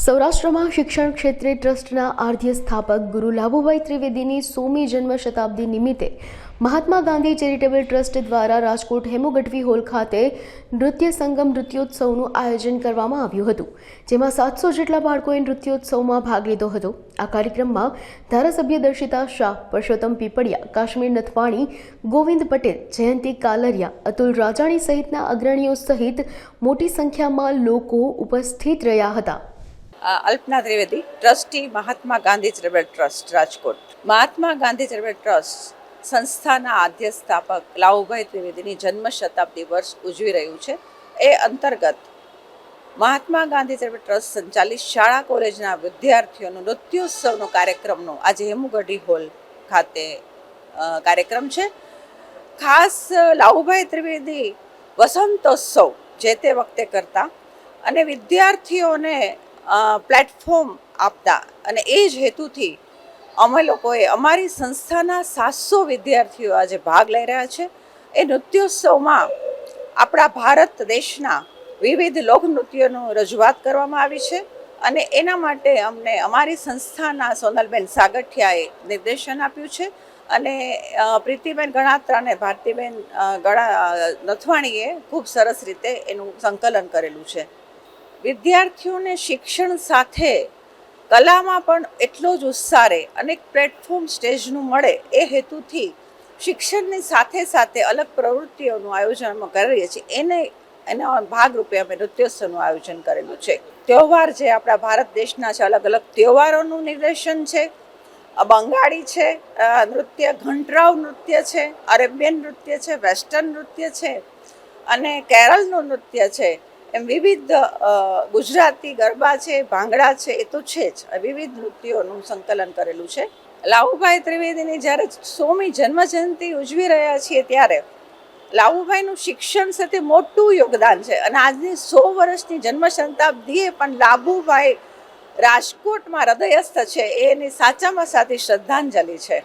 સૌરાષ્ટ્રમાં શિક્ષણ ક્ષેત્રે ટ્રસ્ટના આદ્ય સ્થાપક ગુરુ લાભુભાઈ ત્રિવેદીની 100મી જન્મ શતાબ્દી નિમિત્તે મહાત્મા ગાંધી ચેરિટેબલ ટ્રસ્ટ દ્વારા રાજકોટ હેમુ ગઢવી હોલ ખાતે નૃત્ય સંગમ નૃત્યોત્સવનું આયોજન કરવામાં આવ્યું હતું, જેમાં 700 જેટલા બાળકોએ નૃત્યોત્સવમાં ભાગ લીધો હતો। આ કાર્યક્રમમાં ધારાસભ્ય દર્શિતા શાહ, પરસોત્તમ પીપળિયા, કાશ્મીર નથવાણી, ગોવિંદ પટેલ, જયંતિ કાલરિયા, અતુલ રાજાણી સહિતના અગ્રણીઓ સહિત મોટી સંખ્યામાં લોકો ઉપસ્થિત રહ્યા હતા। Alpana Trivedi, trustee Mahatma Gandhi charitable trust Rajkot. Mahatma Gandhi charitable trust સંસ્થાના આદ્ય સ્થાપક લાભુભાઈ ત્રિવેદીની જન્મ શતાબ્દી વર્ષ ઉજવી રહ્યું છે। એ અંતર્ગત મહાત્મા ગાંધી ચેરિટેબલ ટ્રસ્ટ સંચાલિત શાળા કોલેજના વિદ્યાર્થીઓનું નૃત્યોત્સવનો કાર્યક્રમનો આજે હેમુ ગઢવી હોલ ખાતે કાર્યક્રમ છે। ખાસ લાભુભાઈ ત્રિવેદી વસંતોત્સવ જે તે વખતે કરતા અને વિદ્યાર્થીઓને પ્લેટફોર્મ આપતા, અને એ જ હેતુથી અમે લોકોએ અમારી સંસ્થાના 700 વિદ્યાર્થીઓ આજે ભાગ લઈ રહ્યા છે। એ નૃત્યોત્સવમાં આપણા ભારત દેશના વિવિધ લોકનૃત્યોનું રજૂઆત કરવામાં આવી છે, અને એના માટે અમને અમારી સંસ્થાના સોનલબેન સાગઠિયાએ નિર્દેશન આપ્યું છે, અને પ્રીતિબેન ગણાત્રા અને ભારતીબેન નથવાણીએ ખૂબ સરસ રીતે એનું સંકલન કરેલું છે। વિદ્યાર્થીઓને શિક્ષણ સાથે કલામાં પણ એટલો જ ઉત્સાહ રહે અને પ્લેટફોર્મ સ્ટેજનું મળે, એ હેતુથી શિક્ષણની સાથે સાથે અલગ પ્રવૃત્તિઓનું આયોજન અમે કરીએ છીએ। એના ભાગરૂપે અમે નૃત્યોત્સવનું આયોજન કરેલું છે। તહેવાર જે આપણા ભારત દેશના છે, અલગ અલગ તહેવારોનું નિદર્શન છે। બંગાળી છે નૃત્ય, ઘંટરાવ નૃત્ય છે, અરેબિયન નૃત્ય છે, વેસ્ટર્ન નૃત્ય છે, અને કેરળનું નૃત્ય છે, એમ વિવિધ ગુજરાતી ગરબા છે, ભાંગડા છે, એ તો છે જ, વિવિધ નૃત્યોનું સંકલન કરેલું છે। લાભુભાઈ ત્રિવેદીની જ્યારે 100મી જન્મજયંતિ ઉજવી રહ્યા છીએ ત્યારે લાભુભાઈનું શિક્ષણ સાથે મોટું યોગદાન છે, અને આજની 100 વર્ષની જન્મ શતાબ્દીએ પણ લાભુભાઈ રાજકોટમાં હૃદયસ્થ છે, એની સાચામાં સાચી શ્રદ્ધાંજલિ છે।